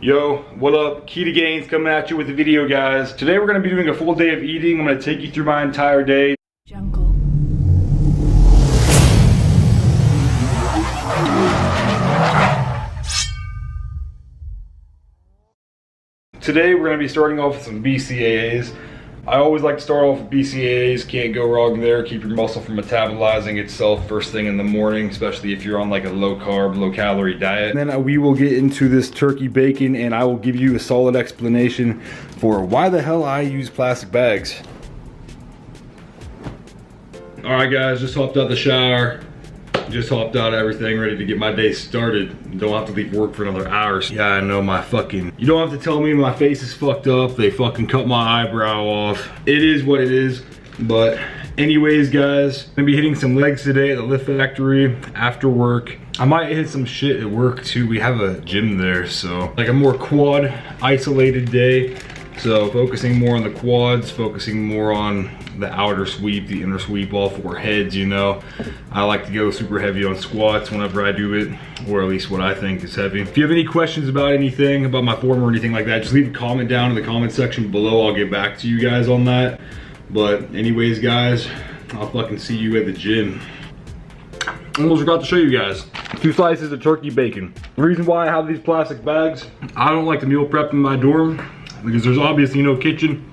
Yo, what up? KitaGains coming at you with a video, guys. Today we're going to be doing a full day of eating. I'm going to take you through my entire day. Jungle. Today we're going to be starting off with some BCAAs. I always like to start off with BCAAs. Can't go wrong there. Keep your muscle from metabolizing itself first thing in the morning, especially if you're on like a low carb, low calorie diet. And then we will get into this turkey bacon and I will give you a solid explanation for why the hell I use plastic bags. Alright guys, just hopped out the shower. Just hopped out of everything, ready to get my day started. Don't have to leave work for another hour. Yeah, I know you don't have to tell me my face is fucked up. They fucking cut my eyebrow off. It is what it is. But anyways, guys, I'm gonna be hitting some legs today at the Lift Factory after work. I might hit some shit at work too. We have a gym there, so like a more quad isolated day. So focusing more on the quads, focusing more on the outer sweep, the inner sweep, all four heads, you know. I like to go super heavy on squats whenever I do it, or at least what I think is heavy. If you have any questions about anything, about my form or anything like that, just leave a comment down in the comment section below. I'll get back to you guys on that. But anyways, guys, I'll fucking see you at the gym. Almost forgot to show you guys. 2 slices of turkey bacon. The reason why I have these plastic bags, I don't like to meal prep in my dorm because there's obviously no kitchen,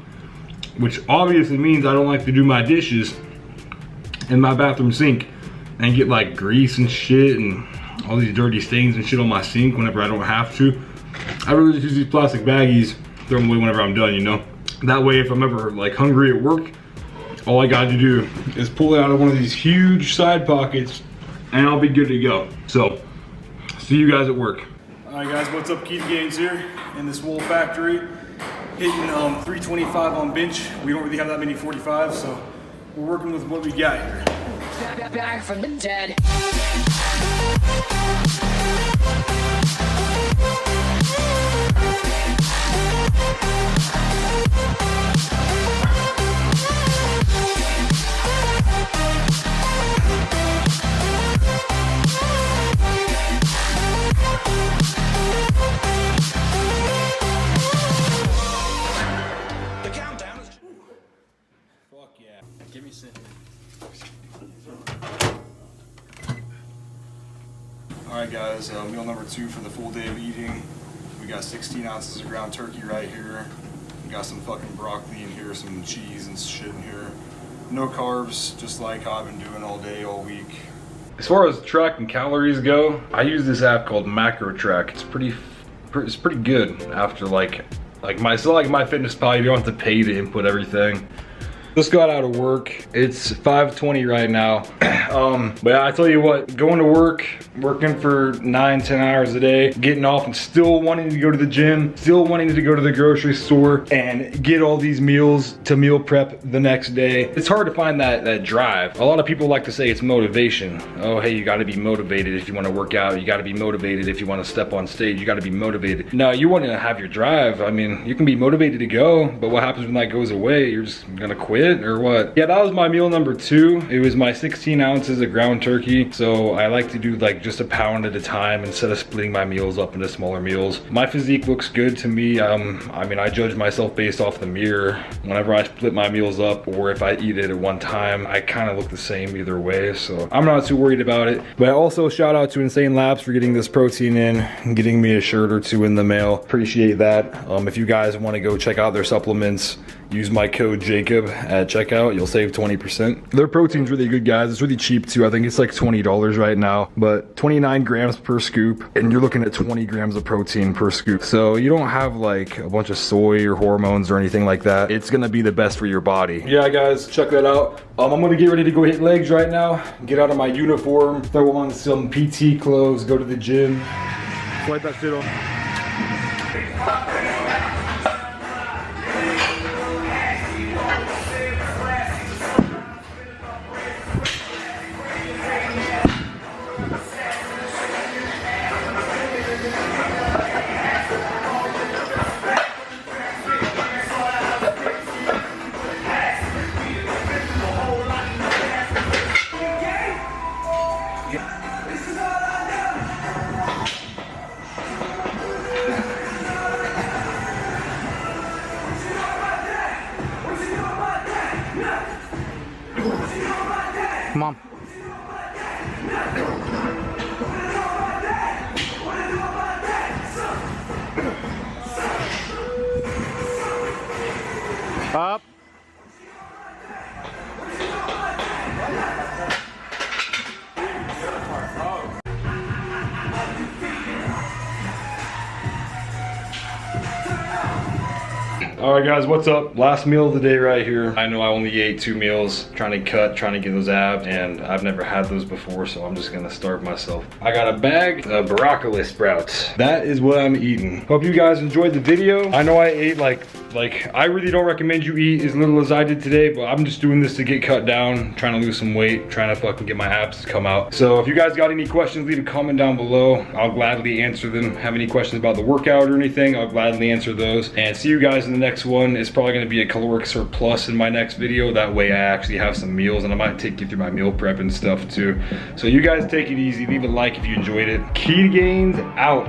which obviously means I don't like to do my dishes in my bathroom sink and get like grease and shit and all these dirty stains and shit on my sink whenever I don't have to. I really just use these plastic baggies, throw them away whenever I'm done, you know? That way if I'm ever like hungry at work, all I got to do is pull it out of one of these huge side pockets and I'll be good to go. So, see you guys at work. All right guys, what's up? KitaGains here in this wool factory. Hitting 325 on bench. We don't really have that many 45s, so we're working with what we got here. Back from the dead. Fuck yeah. Give me a second. Alright guys, meal number 2 for the full day of eating. We got 16 ounces of ground turkey right here. We got some fucking broccoli in here, some cheese and shit in here. No carbs, just like I've been doing all day, all week. As far as tracking calories go, I use this app called Macro Track. It's pretty good after like my fitness pal. You don't have to pay to input everything. Just got out of work. It's 5:20 right now. But I tell you what, going to work, working for 9-10 hours a day, getting off and still wanting to go to the gym, still wanting to go to the grocery store and get all these meals to meal prep the next day. It's hard to find that drive. A lot of people like to say it's motivation. Oh, hey, you gotta be motivated if you wanna work out. You gotta be motivated if you wanna step on stage. You gotta be motivated. No, you wanna have your drive. I mean, you can be motivated to go, but what happens when that goes away? You're just gonna quit or what? Yeah, that was my meal number 2. It was my 16 ounces of ground turkey. So I like to do like just a pound at a time instead of splitting my meals up into smaller meals. My physique looks good to me. I mean, I judge myself based off the mirror. Whenever I split my meals up or if I eat it at one time, I kind of look the same either way. So I'm not too worried about it. But also shout out to Insane Labs for getting this protein in and getting me a shirt or 2 in the mail. Appreciate that. If you guys want to go check out their supplements, use my code Jacob at checkout. You'll save 20%. Their protein's really good, guys. It's really cheap too. I think it's like $20 right now, but 29 grams per scoop, and you're looking at 20 grams of protein per scoop. So you don't have like a bunch of soy or hormones or anything like that. It's gonna be the best for your body. Yeah, guys, check that out. I'm gonna get ready to go hit legs right now, get out of my uniform, throw on some PT clothes, go to the gym. Wipe that shit on. Come on. Up. All right guys, what's up? Last meal of the day right here. I know I only ate 2 meals, trying to get those abs, and I've never had those before, so I'm just gonna starve myself. I got a bag of broccoli sprouts. That is what I'm eating. Hope you guys enjoyed the video. I know I ate like I really don't recommend you eat as little as I did today, but I'm just doing this to get cut down, trying to lose some weight, trying to fucking get my abs to come out. So if you guys got any questions, leave a comment down below. I'll gladly answer them. Have any questions about the workout or anything, I'll gladly answer those. And see you guys in the next one. It's probably gonna be a caloric surplus in my next video. That way I actually have some meals, and I might take you through my meal prep and stuff too. So you guys take it easy. Leave a like if you enjoyed it. KitaGains out.